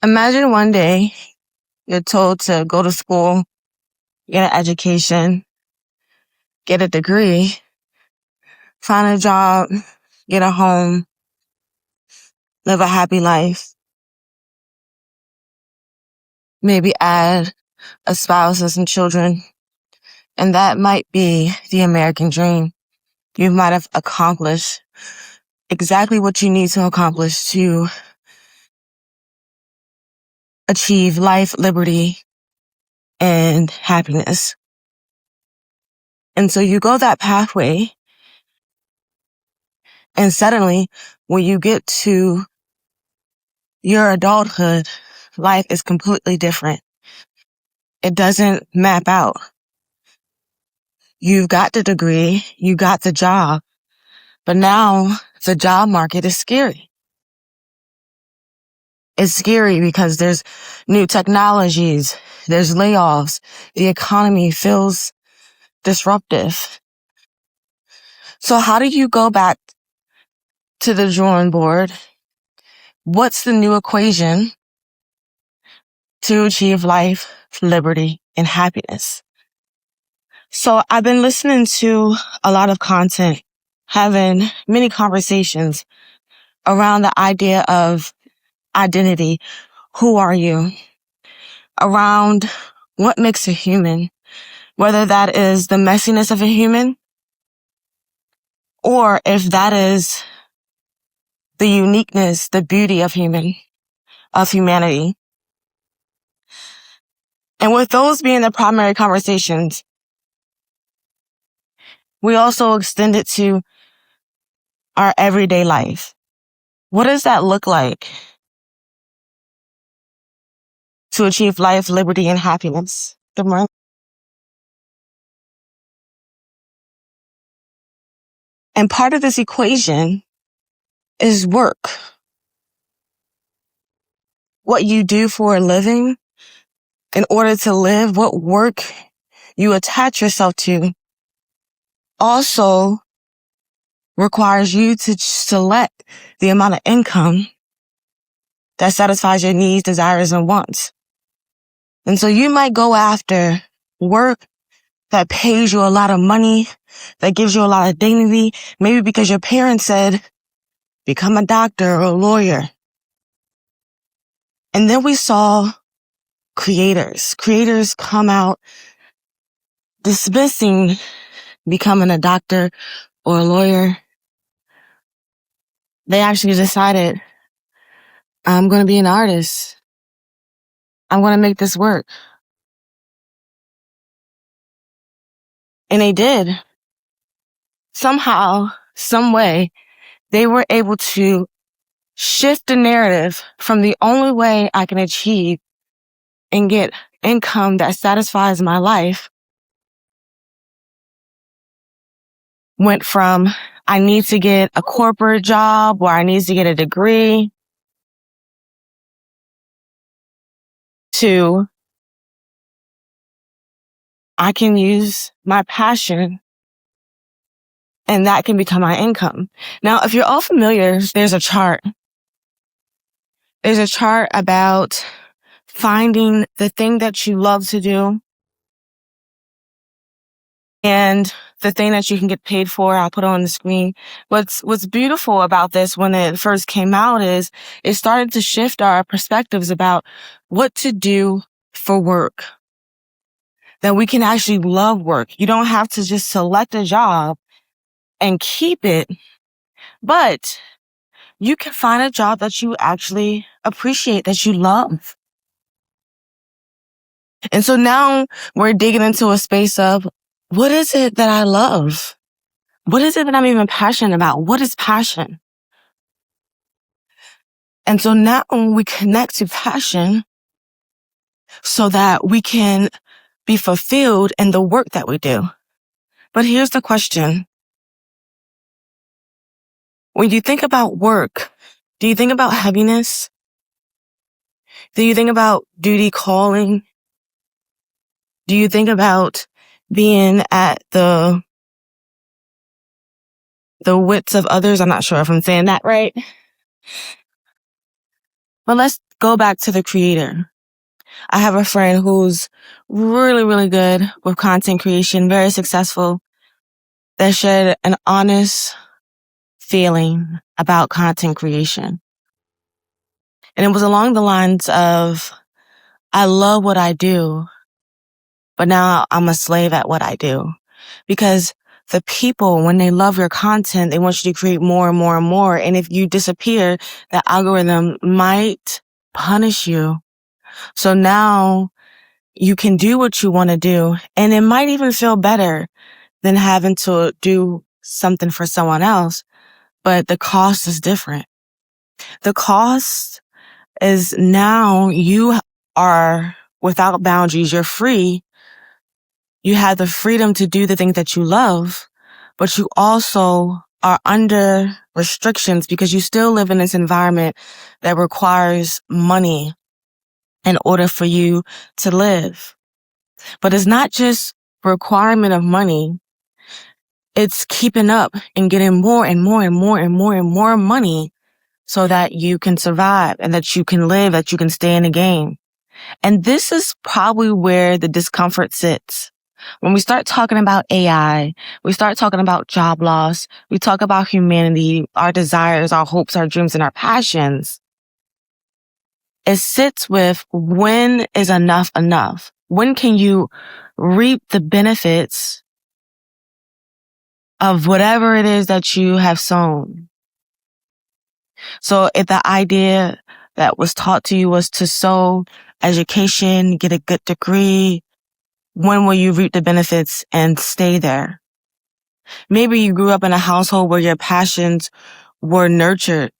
Imagine one day you're told to go to school, get an education, get a degree, find a job, get a home, live a happy life, maybe add a spouse and some children. And that might be the American dream. You might have accomplished exactly what you need to accomplish to achieve life, liberty, and happiness. And so you go that pathway, and suddenly when you get to your adulthood, life is completely different. It doesn't map out. You've got the degree, you got the job, but now the job market is scary. It's scary because there's new technologies, there's layoffs, the economy feels disruptive. So how do you go back to the drawing board? What's the new equation to achieve life, liberty, and happiness? So I've been listening to a lot of content, having many conversations around the idea of identity. Who are you? Around what makes a human, whether that is the messiness of a human or if that is the uniqueness, the beauty of humanity. And with those being the primary conversations, we also extend it to our everyday life. What does that look like to achieve life, liberty, and happiness? Good morning. And part of this equation is work. What you do for a living in order to live, what work you attach yourself to also requires you to select the amount of income that satisfies your needs, desires, and wants. And so you might go after work that pays you a lot of money, that gives you a lot of dignity, maybe because your parents said, become a doctor or a lawyer. And then we saw creators come out dismissing becoming a doctor or a lawyer. They actually decided, I'm going to be an artist. I'm going to make this work. And they did. Somehow, some way, they were able to shift the narrative from the only way I can achieve and get income that satisfies my life went from I need to get a corporate job or I need to get a degree to I can use my passion and that can become my income. Now, if you're all familiar, there's a chart. There's a chart about finding the thing that you love to do and the thing that you can get paid for. I'll put it on the screen. What's beautiful about this when it first came out is it started to shift our perspectives about what to do for work. That we can actually love work. You don't have to just select a job and keep it, but you can find a job that you actually appreciate, that you love. And so now we're digging into a space of what is it that I love? What is it that I'm even passionate about? What is passion? And so now we connect to passion so that we can be fulfilled in the work that we do. But here's the question. When you think about work, do you think about heaviness? Do you think about duty calling? Do you think about being at the wits of others? I'm not sure if I'm saying that right. But let's go back to the creator. I have a friend who's really, really good with content creation, very successful, that shared an honest feeling about content creation. And it was along the lines of, I love what I do, but now I'm a slave at what I do. Because the people, when they love your content, they want you to create more and more and more. And if you disappear, the algorithm might punish you. So now you can do what you want to do. And it might even feel better than having to do something for someone else. But the cost is different. The cost is now you are without boundaries. You're free. You have the freedom to do the things that you love, but you also are under restrictions because you still live in this environment that requires money in order for you to live. But it's not just requirement of money. It's keeping up and getting more and more and more and more and more money so that you can survive and that you can live, that you can stay in the game. And this is probably where the discomfort sits. When we start talking about AI, we start talking about job loss, we talk about humanity, our desires, our hopes, our dreams, and our passions. It sits with, when is enough enough? When can you reap the benefits of whatever it is that you have sown? So if the idea that was taught to you was to sow education, get a good degree, when will you reap the benefits and stay there? Maybe you grew up in a household where your passions were nurtured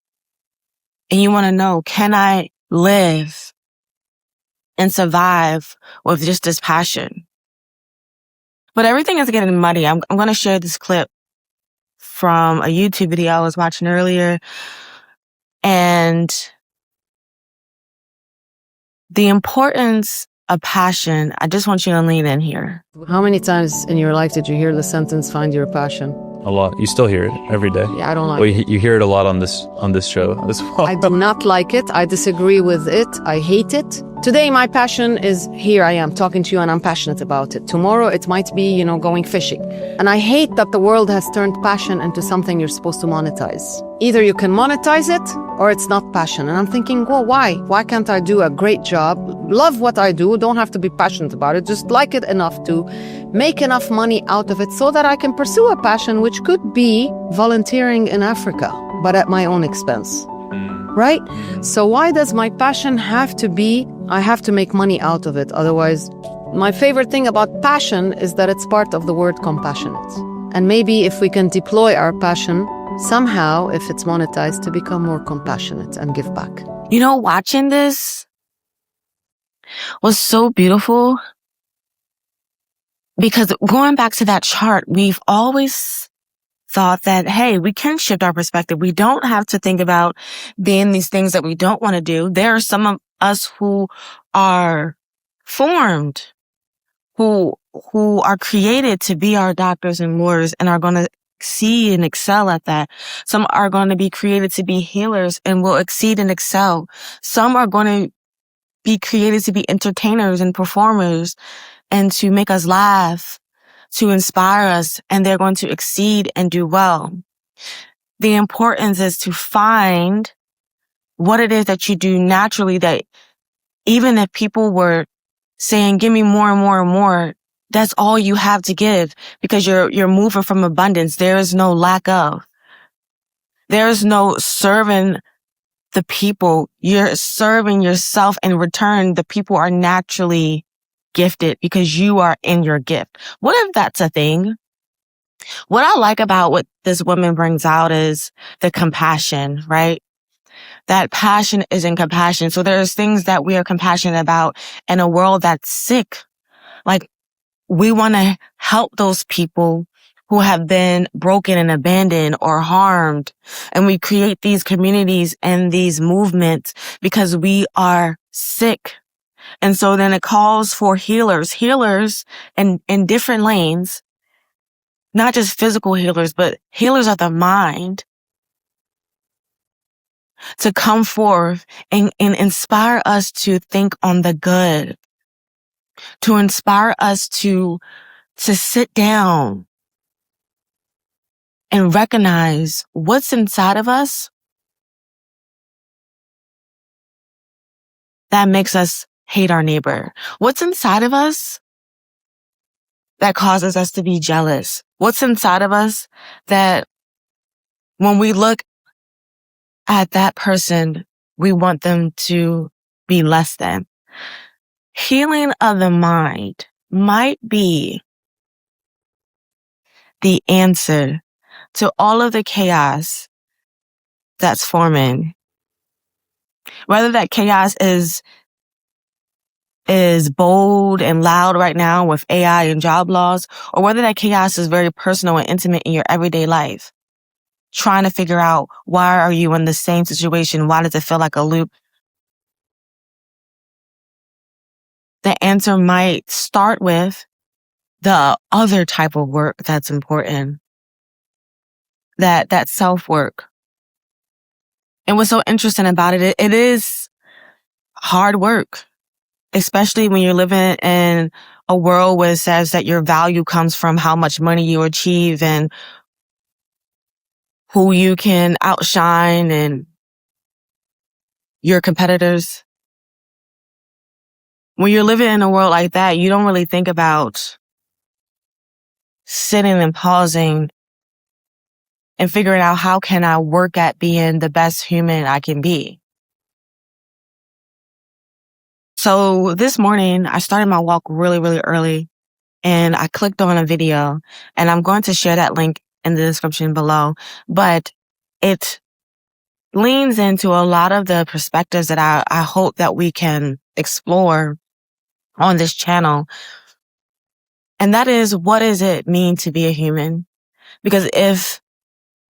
and you want to know, can I live and survive with just this passion? But everything is getting muddy. I'm going to share this clip from a YouTube video I was watching earlier. And the importance of passion, I just want you to lean in here. How many times in your life did you hear the sentence, find your passion? A lot. You still hear it every day. Yeah, I don't like Well, it. you hear it a lot on this show as well. I do not like it. I disagree with it. I hate it. Today, my passion is here I am talking to you and I'm passionate about it. Tomorrow, it might be, going fishing. And I hate that the world has turned passion into something you're supposed to monetize. Either you can monetize it or it's not passion. And I'm thinking, well, why? Why can't I do a great job, love what I do, don't have to be passionate about it, just like it enough to make enough money out of it so that I can pursue a passion which could be volunteering in Africa, but at my own expense. Right? So why does my passion have to be, I have to make money out of it? Otherwise, my favorite thing about passion is that it's part of the word compassionate. And maybe if we can deploy our passion somehow, if it's monetized, to become more compassionate and give back. Watching this was so beautiful because going back to that chart, we've always thought that, hey, we can shift our perspective. We don't have to think about being these things that we don't want to do. There are some of us who are formed, who are created to be our doctors and lawyers and are going to exceed and excel at that. Some are going to be created to be healers and will exceed and excel. Some are going to be created to be entertainers and performers and to make us laugh, to inspire us, and they're going to exceed and do well. The importance is to find what it is that you do naturally, that even if people were saying, give me more and more and more, that's all you have to give because you're moving from abundance. There is no lack of. There is no serving the people. You're serving yourself in return. The people are naturally gifted because you are in your gift. What if that's a thing? What I like about what this woman brings out is the compassion, right? That passion is in compassion. So there's things that we are compassionate about in a world that's sick. Like, we want to help those people who have been broken and abandoned or harmed. And we create these communities and these movements because we are sick. And so then it calls for healers in different lanes, not just physical healers, but healers of the mind. to come forth and inspire us to think on the good, to inspire us to sit down and recognize what's inside of us that makes us hate our neighbor. What's inside of us that causes us to be jealous? What's inside of us that when we look at that person, we want them to be less than? Healing of the mind might be the answer to all of the chaos that's forming. Whether that chaos is bold and loud right now with AI and job loss, or whether that chaos is very personal and intimate in your everyday life. Trying to figure out, why are you in the same situation? Why does it feel like a loop? The answer might start with the other type of work that's important. That self-work. And what's so interesting about it is hard work, especially when you're living in a world where it says that your value comes from how much money you achieve and who you can outshine and your competitors. When you're living in a world like that, you don't really think about sitting and pausing and figuring out, how can I work at being the best human I can be? So this morning, I started my walk really, really early, and I clicked on a video, and I'm going to share that link in the description below, but it leans into a lot of the perspectives that I hope that we can explore on this channel. And that is, what does it mean to be a human? Because if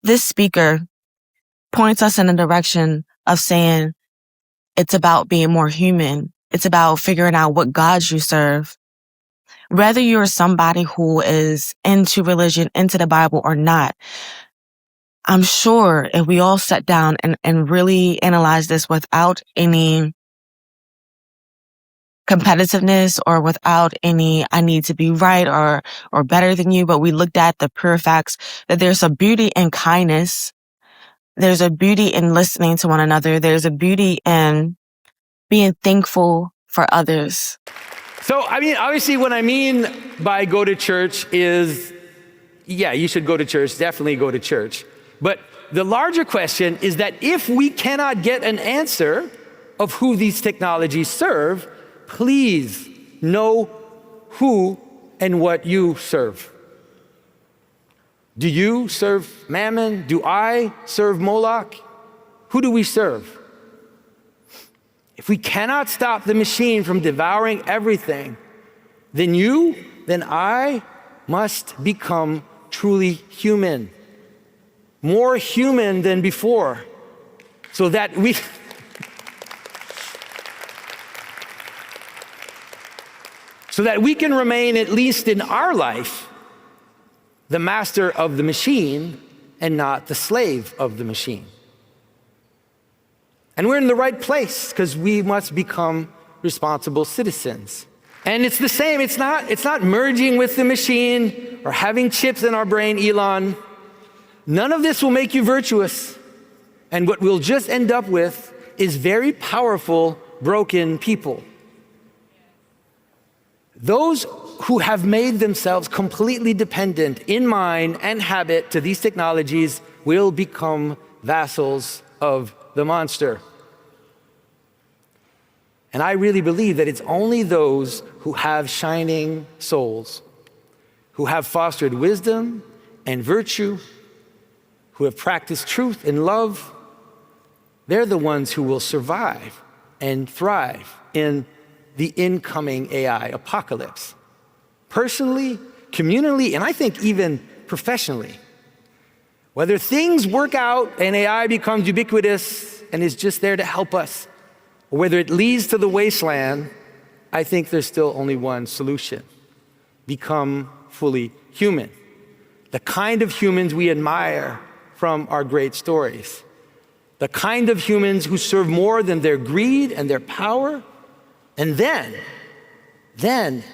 this speaker points us in a direction of saying it's about being more human, it's about figuring out what gods you serve, whether you're somebody who is into religion, into the Bible or not, I'm sure if we all sat down and really analyze this without any competitiveness or without any, I need to be right or better than you, but we looked at the pure facts that there's a beauty in kindness. There's a beauty in listening to one another. There's a beauty in being thankful for others. So, I mean, obviously what I mean by go to church is, yeah, you should go to church, definitely go to church. But the larger question is that if we cannot get an answer of who these technologies serve, please know who and what you serve. Do you serve Mammon? Do I serve Moloch? Who do we serve? If we cannot stop the machine from devouring everything, then I must become truly human. More human than before, so that we can remain, at least in our life, the master of the machine and not the slave of the machine. And we're in the right place because we must become responsible citizens. And it's the same, it's not merging with the machine or having chips in our brain, Elon. None of this will make you virtuous. And what we'll just end up with is very powerful, broken people. Those who have made themselves completely dependent in mind and habit to these technologies will become vassals of the monster. And I really believe that it's only those who have shining souls, who have fostered wisdom and virtue, who have practiced truth and love, they're the ones who will survive and thrive in the incoming AI apocalypse. Personally, communally, and I think even professionally. Whether things work out and AI becomes ubiquitous and is just there to help us, or whether it leads to the wasteland, I think there's still only one solution: become fully human. The kind of humans we admire from our great stories. the kind of humans who serve more than their greed and their power. And then,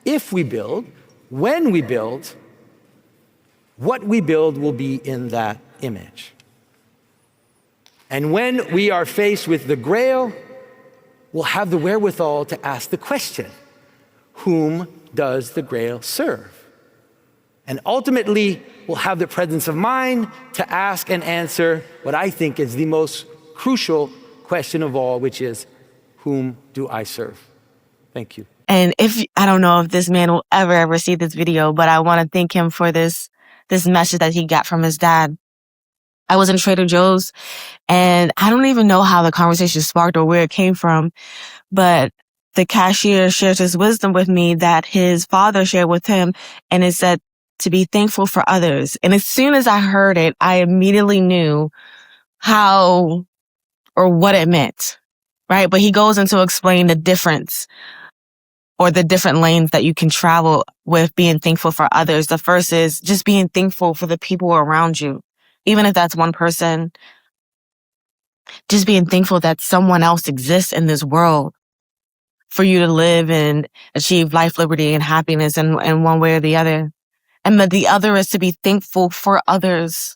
if we build, when we build, what we build will be in that image. And when we are faced with the Grail, we'll have the wherewithal to ask the question, whom does the Grail serve? And ultimately, we'll have the presence of mind to ask and answer what I think is the most crucial question of all, which is, whom do I serve? Thank you. And I don't know if this man will ever see this video, but I want to thank him for this message that he got from his dad. I was in Trader Joe's, and I don't even know how the conversation sparked or where it came from, but the cashier shares his wisdom with me that his father shared with him, and it said to be thankful for others. And as soon as I heard it, I immediately knew how or what it meant, right? But he goes into explaining the difference or the different lanes that you can travel with being thankful for others. The first is just being thankful for the people around you. Even if that's one person, just being thankful that someone else exists in this world for you to live and achieve life, liberty, and happiness in one way or the other. And the other is to be thankful for others.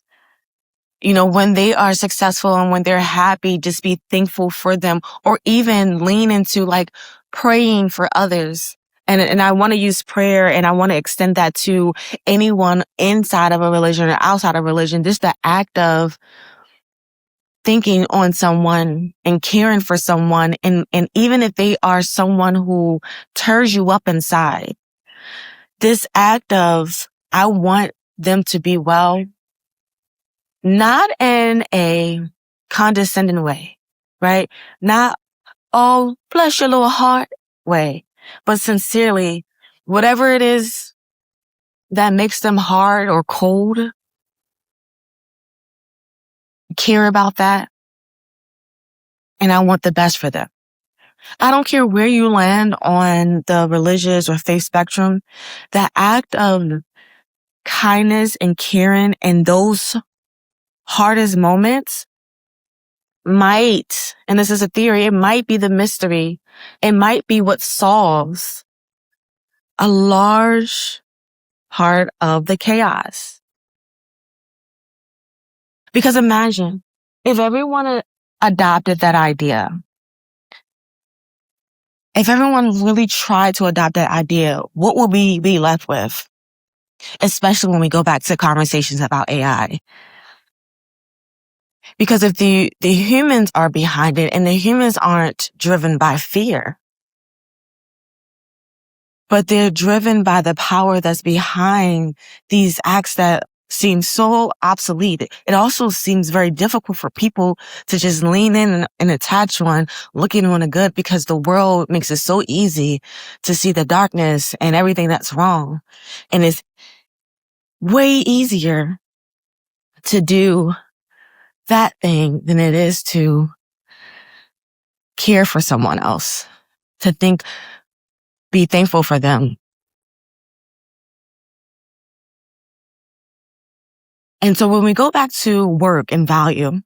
You know, when they are successful and when they're happy, just be thankful for them, or even lean into like praying for others. And I want to use prayer, and I want to extend that to anyone inside of a religion or outside of religion, just the act of thinking on someone and caring for someone. And even if they are someone who tears you up inside, this act of, I want them to be well, not in a condescending way, right? Not, oh, bless your little heart way, but sincerely, whatever it is that makes them hard or cold, care about that. And I want the best for them. I don't care where you land on the religious or faith spectrum. The act of kindness and caring in those hardest moments might, and this is a theory, it might be the mystery. It might be what solves a large part of the chaos. Because imagine if everyone adopted that idea. If everyone really tried to adopt that idea, what would we be left with? Especially when we go back to conversations about AI. Because if the humans are behind it, and the humans aren't driven by fear, but they're driven by the power that's behind these acts that seem so obsolete. It also seems very difficult for people to just lean in and attach on looking on the good, because the world makes it so easy to see the darkness and everything that's wrong. And it's way easier to do that thing than it is to care for someone else, to be thankful for them. And so when we go back to work and value,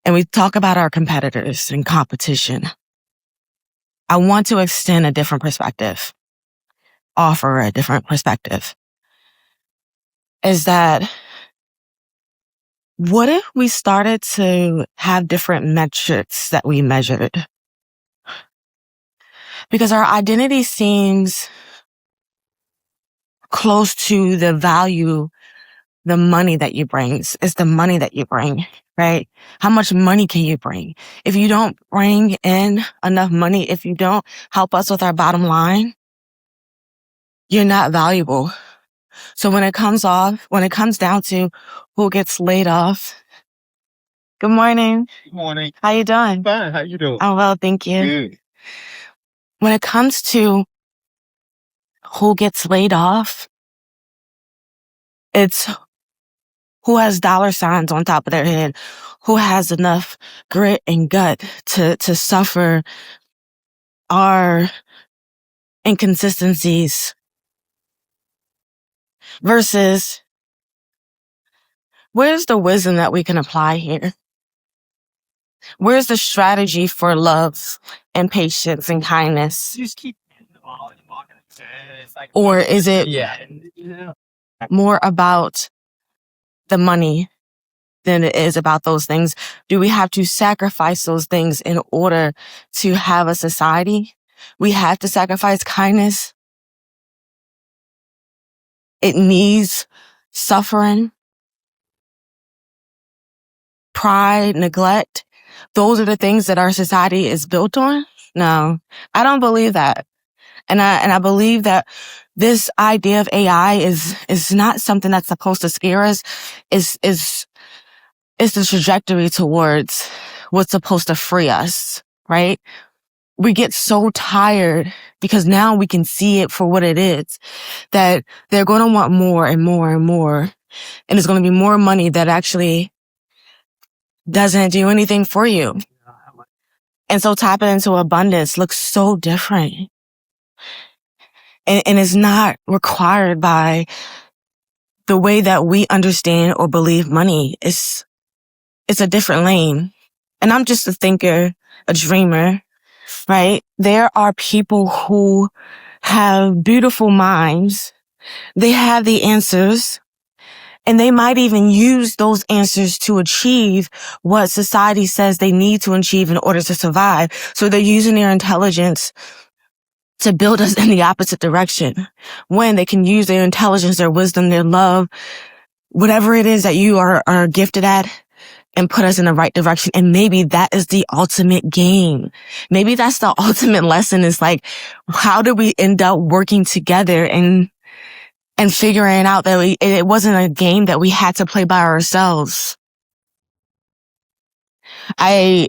and we talk about our competitors and competition, I want to extend a different perspective, offer a different perspective. Is that, what if we started to have different metrics that we measured? Because our identity seems close to the value, the money that you bring. It's the money that you bring, right? How much money can you bring? If you don't bring in enough money, if you don't help us with our bottom line, you're not valuable. So when it comes down to who gets laid off. Good morning. Good morning. How you doing? Fine. How you doing? I'm well, thank you. Good. When it comes to who gets laid off, it's who has dollar signs on top of their head, who has enough grit and gut to suffer our inconsistencies versus Where's the wisdom that we can apply here? Where's the strategy for love and patience and kindness? Or is it more about the money than it is about those things? Do we have to sacrifice those things in order to have a society? We have to sacrifice kindness. It needs suffering, pride, neglect. Those are the things that our society is built on. No, I don't believe that. And I believe that this idea of AI is not something that's supposed to scare us. Is the trajectory towards what's supposed to free us, right? We get so tired because now we can see it for what it is, that they're going to want more and more and more. And it's going to be more money that actually doesn't do anything for you. And so tapping into abundance looks so different. And is not required by the way that we understand or believe money. It's a different lane. And I'm just a thinker, a dreamer, right? There are people who have beautiful minds. They have the answers, and they might even use those answers to achieve what society says they need to achieve in order to survive. So they're using their intelligence to build us in the opposite direction, when they can use their intelligence, their wisdom, their love, whatever it is that you are gifted at, and put us in the right direction. And maybe that is the ultimate game. Maybe that's the ultimate lesson, is like, how do we end up working together and figuring out that it wasn't a game that we had to play by ourselves. I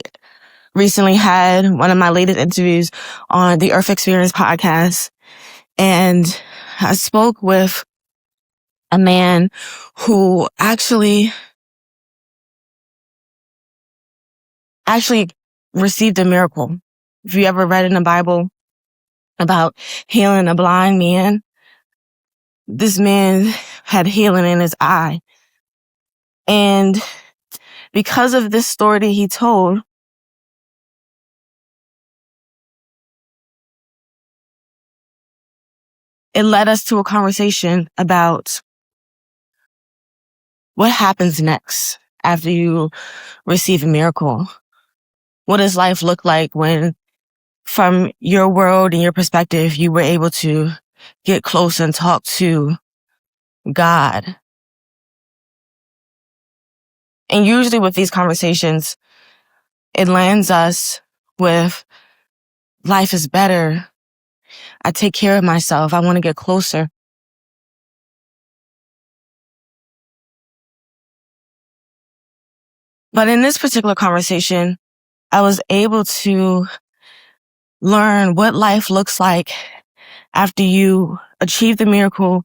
recently had one of my latest interviews on the Earth Experience podcast, and I spoke with a man who actually received a miracle. If you ever read in the Bible about healing a blind man, this man had healing in his eye. And because of this story that he told, it led us to a conversation about what happens next after you receive a miracle. What does life look like when, from your world and your perspective, you were able to get close and talk to God? And usually with these conversations, it lands us with, life is better. I take care of myself. I want to get closer. But in this particular conversation, I was able to learn what life looks like after you achieve the miracle,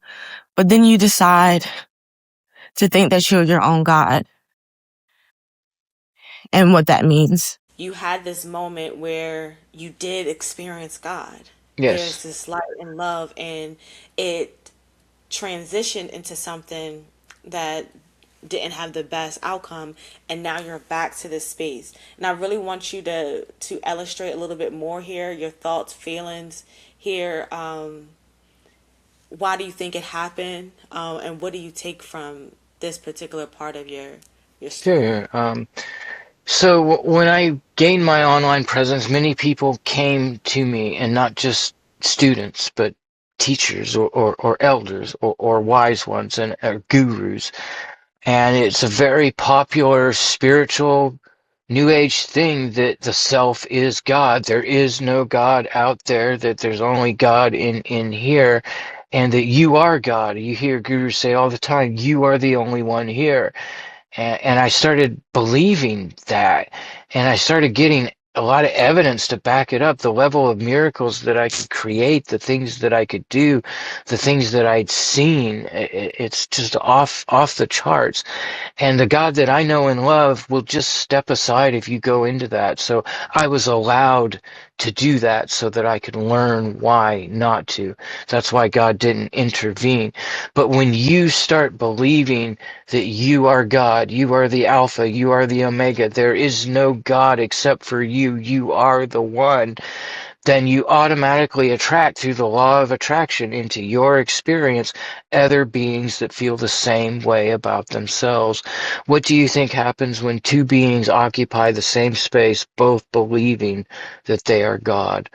but then you decide to think that you're your own God, and what that means. You had this moment where you did experience God. Yes. There's this light and love, and it transitioned into something that didn't have the best outcome, and now you're back to this space. And I really want you to illustrate a little bit more here, your thoughts, feelings here. Why do you think it happened, and what do you take from this particular part of your story? Sure. So when I gained my online presence, many people came to me, and not just students, but teachers or elders or wise ones and gurus. And it's a very popular spiritual New Age thing that the self is God. There is no God out there, that there's only God in here, and that you are God. You hear gurus say all the time, you are the only one here. And I started believing that, and I started getting a lot of evidence to back it up. The level of miracles that I could create, the things that I could do, the things that I'd seen, it's just off the charts. And the God that I know and love will just step aside if you go into that. So I was allowed to do that so that I could learn why not to. That's why God didn't intervene. But when you start believing that you are God, you are the Alpha, you are the Omega, there is no God except for you, you are the one, then you automatically attract through the law of attraction into your experience other beings that feel the same way about themselves. What do you think happens when two beings occupy the same space, both believing that they are God?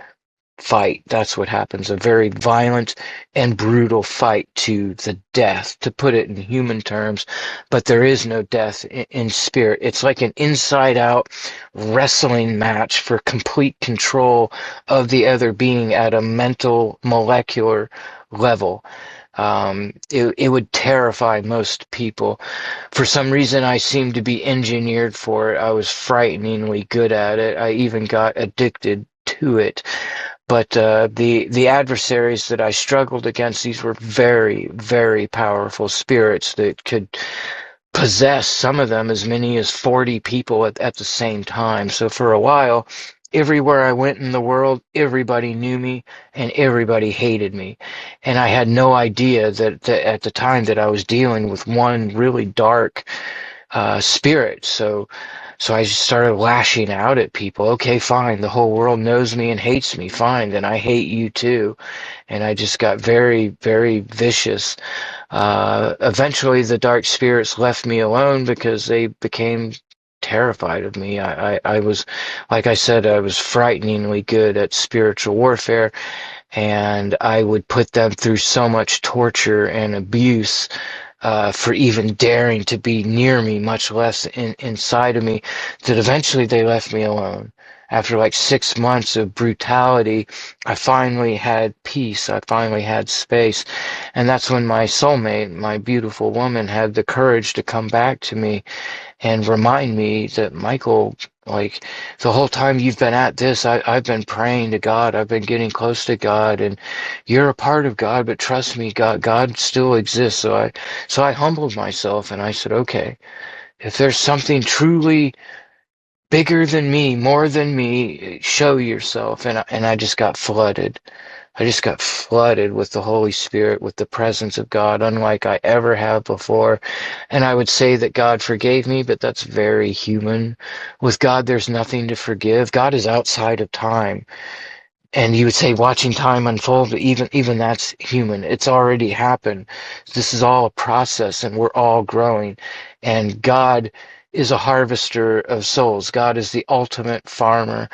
Fight. That's what happens. A very violent and brutal fight to the death, to put it in human terms. But there is no death in spirit. It's like an inside out wrestling match for complete control of the other being at a mental, molecular level. It would terrify most people. For some reason, I seemed to be engineered for it. I was frighteningly good at it. I even got addicted to it. But the adversaries that I struggled against, these were very, very powerful spirits that could possess, some of them, as many as 40 people at the same time. So for a while, everywhere I went in the world, everybody knew me and everybody hated me. And I had no idea that at the time that I was dealing with one really dark spirit. So I just started lashing out at people. Okay, fine. The whole world knows me and hates me. Fine. Then I hate you too. And I just got very, very vicious. Eventually, the dark spirits left me alone because they became terrified of me. I was, like I said, I was frighteningly good at spiritual warfare. And I would put them through so much torture and abuse for even daring to be near me, much less inside of me, that eventually they left me alone. After like 6 months of brutality, I finally had peace. I finally had space. And that's when my soulmate, my beautiful woman, had the courage to come back to me and remind me that, Michael, like, the whole time you've been at this, I've been praying to God. I've been getting close to God, and you're a part of God, but trust me, God still exists. So I humbled myself and I said, okay, if there's something truly bigger than me, more than me, show yourself. And I just got flooded. I just got flooded with the Holy Spirit, with the presence of God, unlike I ever have before. And I would say that God forgave me, but that's very human. With God, there's nothing to forgive. God is outside of time. And you would say watching time unfold, but even that's human. It's already happened. This is all a process, and we're all growing. And God is a harvester of souls. God is the ultimate farmer.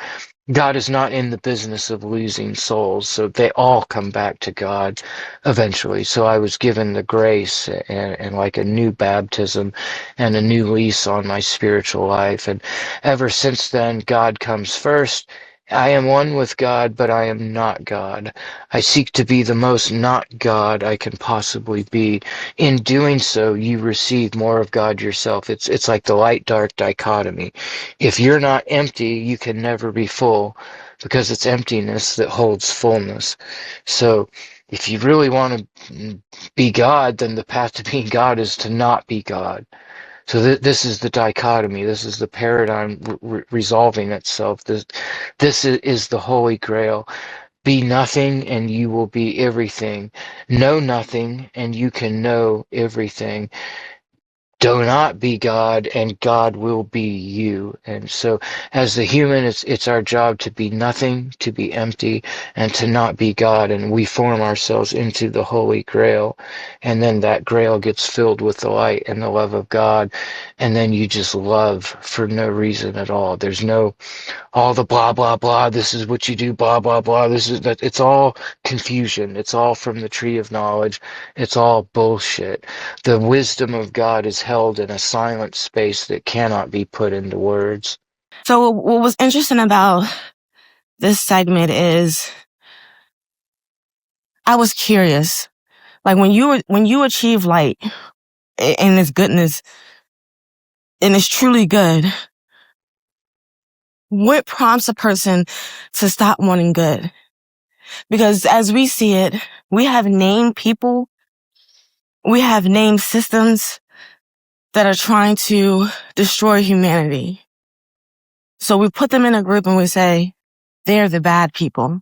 God is not in the business of losing souls, so they all come back to God eventually. So I was given the grace and like a new baptism and a new lease on my spiritual life. And ever since then, God comes first. I am one with God, but I am not God. I seek to be the most not God I can possibly be. In doing so, you receive more of God yourself. It's like the light-dark dichotomy. If you're not empty, you can never be full, because it's emptiness that holds fullness. So if you really want to be God, then the path to being God is to not be God. So this is the dichotomy. This is the paradigm resolving itself. This is the Holy Grail. Be nothing and you will be everything. Know nothing and you can know everything. Do not be God, and God will be you. And so as the human, it's our job to be nothing, to be empty, and to not be God. And we form ourselves into the Holy Grail. And then that Grail gets filled with the light and the love of God. And then you just love for no reason at all. There's no all the blah, blah, blah. This is what you do, blah, blah, blah. This is that. It's all confusion. It's all from the tree of knowledge. It's all bullshit. The wisdom of God is held in a silent space that cannot be put into words. So what was interesting about this segment is I was curious. Like when you achieve light and its goodness and it's truly good, What prompts a person to stop wanting good? Because as we see it, we have named people, we have named systems that are trying to destroy humanity. So we put them in a group and we say, they're the bad people.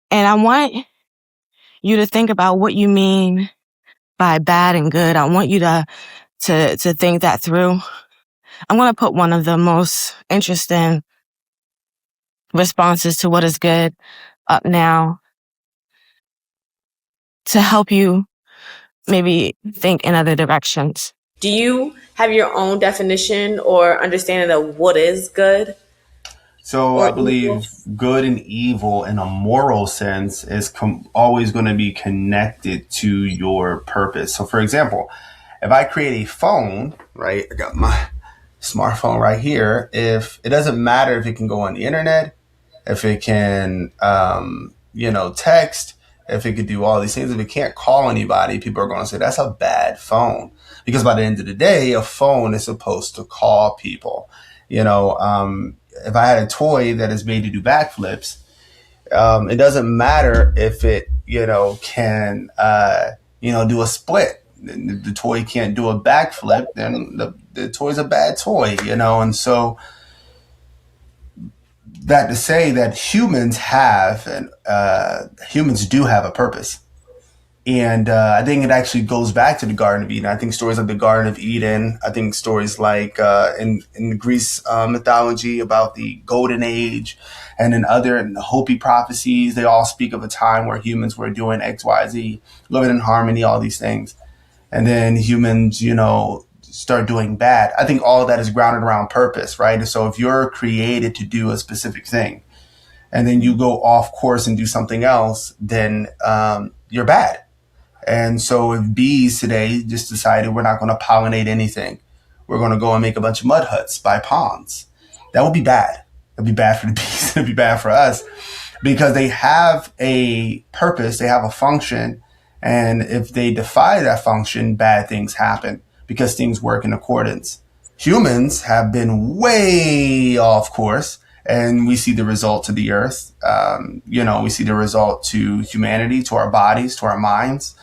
And I want you to think about what you mean by bad and good. I want you to think that through. I'm going to put one of the most interesting responses to what is good up now to help you maybe think in other directions. Do you have your own definition or understanding of what is good? So Or I believe good and evil in a moral sense is always going to be connected to your purpose. So for example, if I create a phone, right, I got my smartphone right here. If it doesn't matter if it can go on the internet, if it can, text, if it could do all these things, if it can't call anybody, people are going to say that's a bad phone. Because by the end of the day, a phone is supposed to call people. If I had a toy that is made to do backflips, it doesn't matter if it, can, do a split. The toy can't do a backflip, then the toy's a bad toy, and so that to say that humans do have a purpose. And I think it actually goes back to the Garden of Eden. I think stories like the Garden of Eden, I think stories like in the Greece mythology about the Golden Age, and in the Hopi prophecies, they all speak of a time where humans were doing X, Y, Z, living in harmony, all these things. And then humans, start doing bad. I think all of that is grounded around purpose, right? And so if you're created to do a specific thing and then you go off course and do something else, then you're bad. And so if bees today just decided we're not going to pollinate anything, we're going to go and make a bunch of mud huts by ponds, that would be bad. It'd be bad for the bees. It'd be bad for us because they have a purpose. They have a function. And if they defy that function, bad things happen because things work in accordance. Humans have been way off course, and we see the result to the earth. We see the result to humanity, to our bodies, to our minds.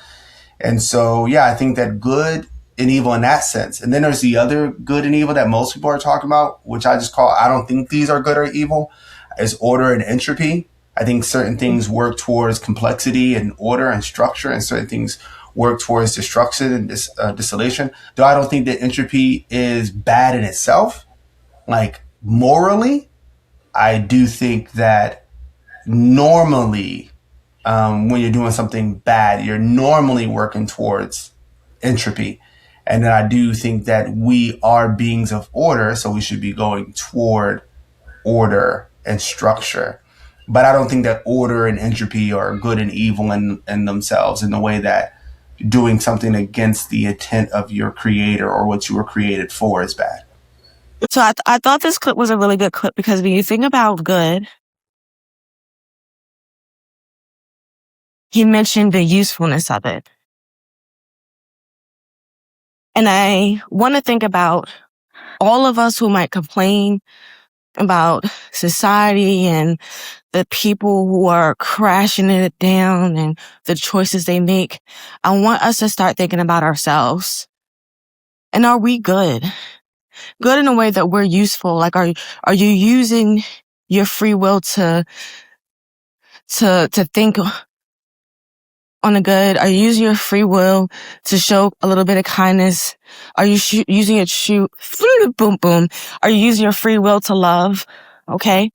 And so, yeah, I think that good and evil in that sense. And then there's the other good and evil that most people are talking about, which I just call, I don't think these are good or evil, is order and entropy. I think certain things work towards complexity and order and structure, and certain things work towards destruction and dissolution. Though I don't think that entropy is bad in itself. Like morally, I do think that normally, when you're doing something bad, you're normally working towards entropy. And then I do think that we are beings of order, so we should be going toward order and structure. But I don't think that order and entropy are good and evil in themselves, in the way that doing something against the intent of your creator or what you were created for is bad. So I thought this clip was a really good clip because when you think about good, he mentioned the usefulness of it. And I want to think about all of us who might complain about society and the people who are crashing it down and the choices they make. I want us to start thinking about ourselves. And are we good? Good in a way that we're useful. Like, are you using your free will to think on a good? Are you using your free will to show a little bit of kindness? Are you using it boom, boom. Are you using your free will to love? Okay.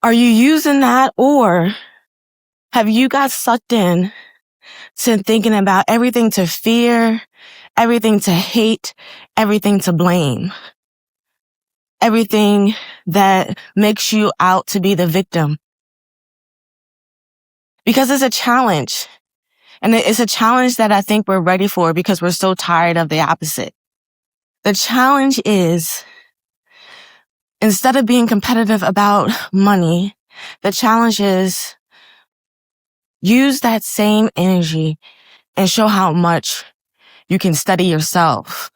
Are you using that, or have you got sucked in to thinking about everything to fear, everything to hate, everything to blame, everything that makes you out to be the victim? Because it's a challenge. And it's a challenge that I think we're ready for because we're so tired of the opposite. The challenge is, instead of being competitive about money, the challenge is use that same energy and show how much you can study yourself.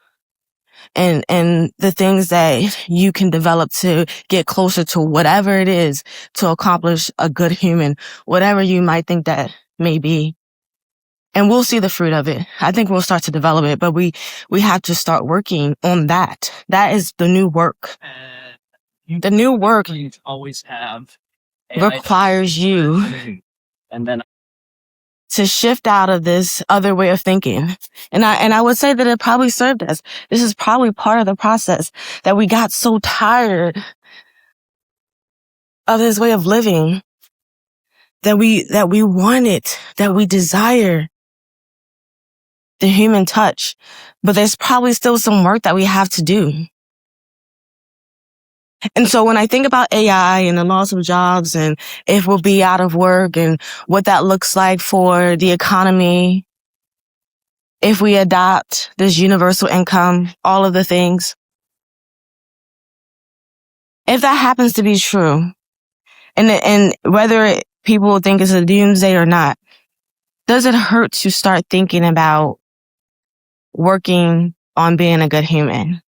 and the things that you can develop to get closer to whatever it is to accomplish a good human, whatever you might think that may be. And we'll see the fruit of it. I think we'll start to develop it, but we have to start working on that. That is the new work. The new work always have requires you and then to shift out of this other way of thinking. And I would say that it probably served us. This is probably part of the process that we got so tired of this way of living that we want it, that we desire the human touch. But there's probably still some work that we have to do. And so when I think about AI and the loss of jobs and if we'll be out of work and what that looks like for the economy, if we adopt this universal income, all of the things, if that happens to be true, and whether people think it's a doomsday or not, does it hurt to start thinking about working on being a good human?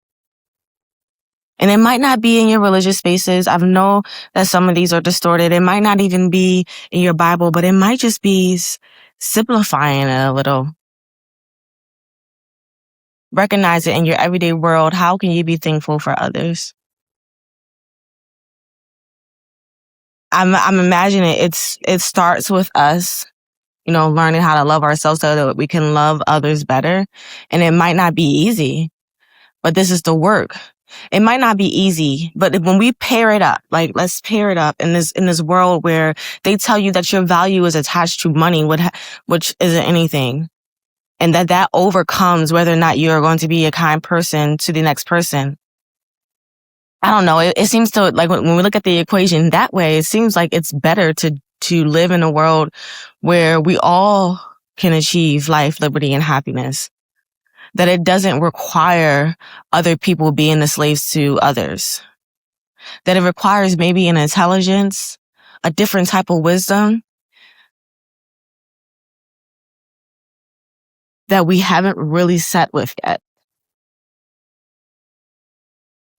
And it might not be in your religious spaces. I know that some of these are distorted. It might not even be in your Bible, but it might just be simplifying it a little. Recognize it in your everyday world. How can you be thankful for others? I'm imagining it starts with us, learning how to love ourselves so that we can love others better. And it might not be easy, but this is the work. It might not be easy, but when we pair it up, like let's pair it up in this world where they tell you that your value is attached to money, which isn't anything, and that overcomes whether or not you're going to be a kind person to the next person. I don't know. It seems to, like, when we look at the equation that way, it seems like it's better to live in a world where we all can achieve life, liberty, and happiness. That it doesn't require other people being the slaves to others. That it requires maybe an intelligence, a different type of wisdom that we haven't really set with yet.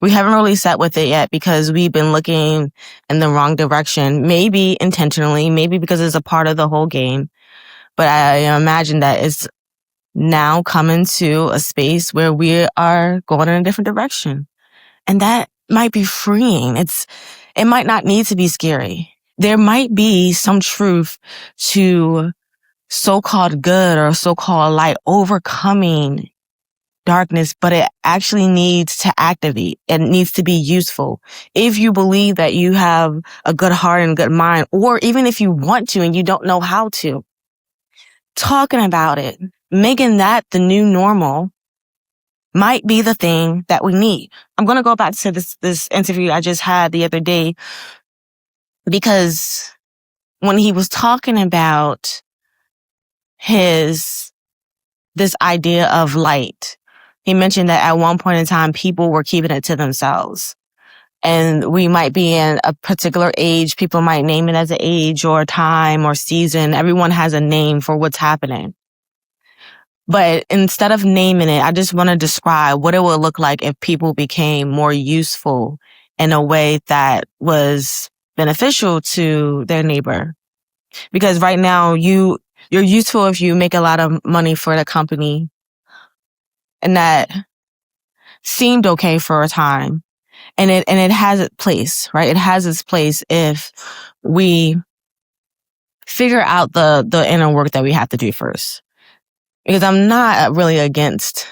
We haven't really set with it yet because we've been looking in the wrong direction, maybe intentionally, maybe because it's a part of the whole game. But I imagine that it's now coming to a space where we are going in a different direction. And that might be freeing. It might not need to be scary. There might be some truth to so-called good or so-called light overcoming darkness, but it actually needs to activate. It needs to be useful. If you believe that you have a good heart and good mind, or even if you want to and you don't know how to, talking about it, making that the new normal might be the thing that we need. I'm going to go back to this interview I just had the other day, because when he was talking about this idea of light, he mentioned that at one point in time, people were keeping it to themselves. And we might be in a particular age. People might name it as an age or time or season. Everyone has a name for what's happening. But instead of naming it, I just want to describe what it would look like if people became more useful in a way that was beneficial to their neighbor. Because right now, you're useful if you make a lot of money for the company. And that seemed okay for a time. And it has its place, right? It has its place if we figure out the inner work that we have to do first. Because I'm not really against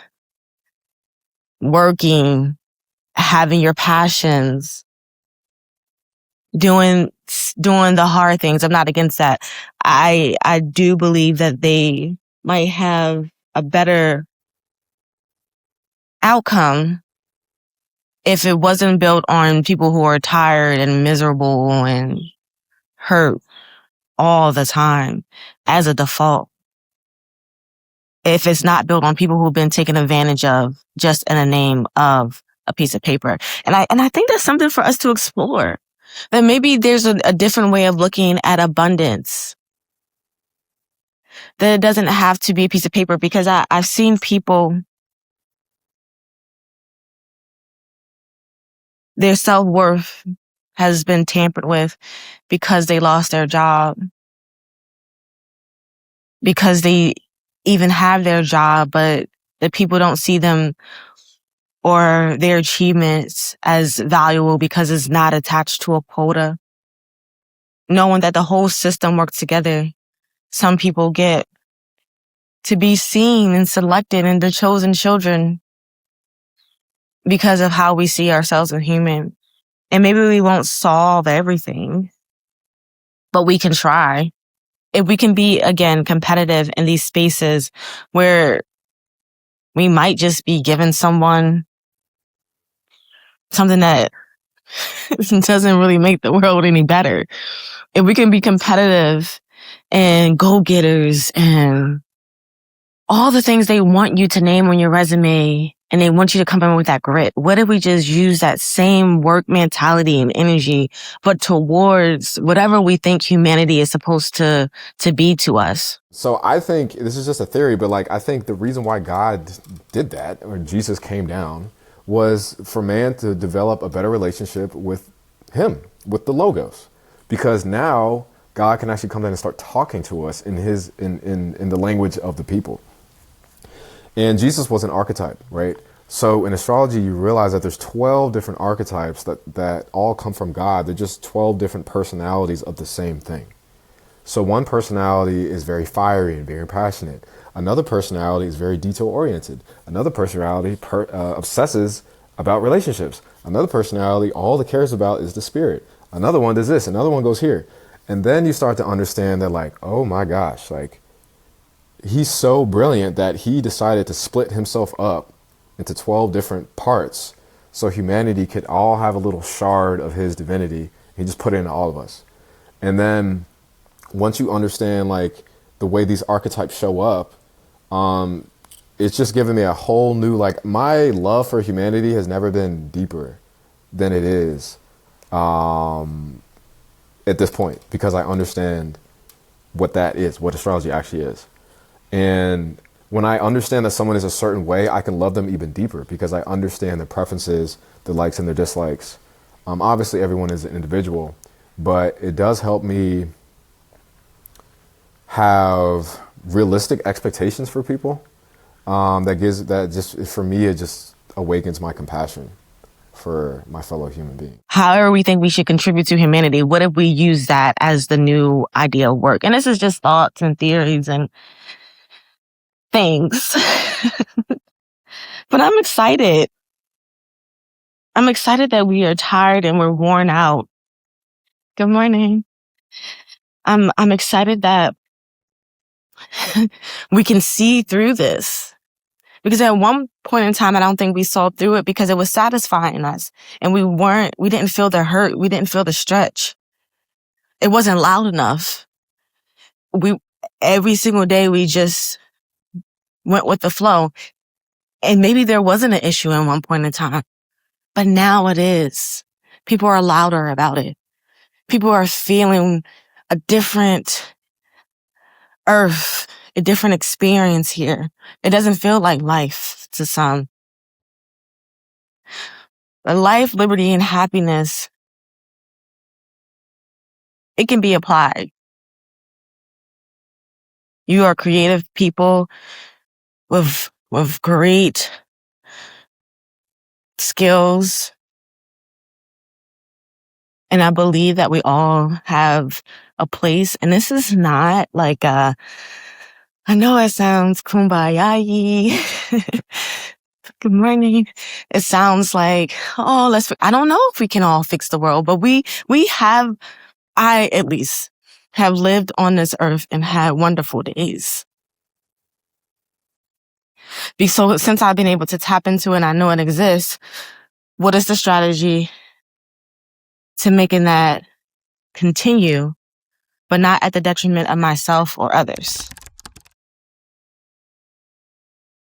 working, having your passions, doing the hard things. I'm not against that. I do believe that they might have a better outcome if it wasn't built on people who are tired and miserable and hurt all the time as a default. If it's not built on people who've been taken advantage of just in the name of a piece of paper. And I think that's something for us to explore. That maybe there's a different way of looking at abundance. That it doesn't have to be a piece of paper, because I've seen people Their self-worth has been tampered with because they lost their job, because they even have their job, but the people don't see them or their achievements as valuable because it's not attached to a quota. Knowing that the whole system works together, some people get to be seen and selected and the chosen children because of how we see ourselves as human. And maybe we won't solve everything, but we can try. If we can be, again, competitive in these spaces where we might just be giving someone something that doesn't really make the world any better. If we can be competitive and go-getters and all the things they want you to name on your resume, and they want you to come in with that grit. What if we just use that same work mentality and energy, but towards whatever we think humanity is supposed to be to us? So I think this is just a theory, but like I think the reason why God did that, or Jesus came down, was for man to develop a better relationship with him, with the Logos. Because now God can actually come down and start talking to us in the language of the people. And Jesus was an archetype, right? So in astrology, you realize that there's 12 different archetypes that all come from God. They're just 12 different personalities of the same thing. So one personality is very fiery and very passionate. Another personality is very detail-oriented. Another personality obsesses about relationships. Another personality, all it cares about is the spirit. Another one does this. Another one goes here. And then you start to understand that, like, oh my gosh, like, he's so brilliant that he decided to split himself up into 12 different parts so humanity could all have a little shard of his divinity. He just put it in all of us. And then once you understand, like, the way these archetypes show up, it's just given me a whole new, like, my love for humanity has never been deeper than it is at this point, because I understand what that is, what astrology actually is. And when I understand that someone is a certain way, I can love them even deeper because I understand their preferences, their likes and their dislikes. Obviously, everyone is an individual, but it does help me have realistic expectations for people. For me, it just awakens my compassion for my fellow human being. However we think we should contribute to humanity, what if we use that as the new ideal work? And this is just thoughts and theories and things. But I'm excited. I'm excited that we are tired and we're worn out. Good morning. I'm excited that we can see through this. Because at one point in time, I don't think we saw through it because it was satisfying us. And we didn't feel the hurt. We didn't feel the stretch. It wasn't loud enough. Every single day, we just went with the flow. And maybe there wasn't an issue at one point in time, but now it is. People are louder about it. People are feeling a different earth, a different experience here. It doesn't feel like life to some. But life, liberty, and happiness, it can be applied. You are creative people with great skills. And I believe that we all have a place. And this is not like I know it sounds kumbaya-y. Good morning. It sounds like, I don't know if we can all fix the world, but I at least have lived on this earth and had wonderful days. So since I've been able to tap into it and I know it exists, what is the strategy to making that continue, but not at the detriment of myself or others?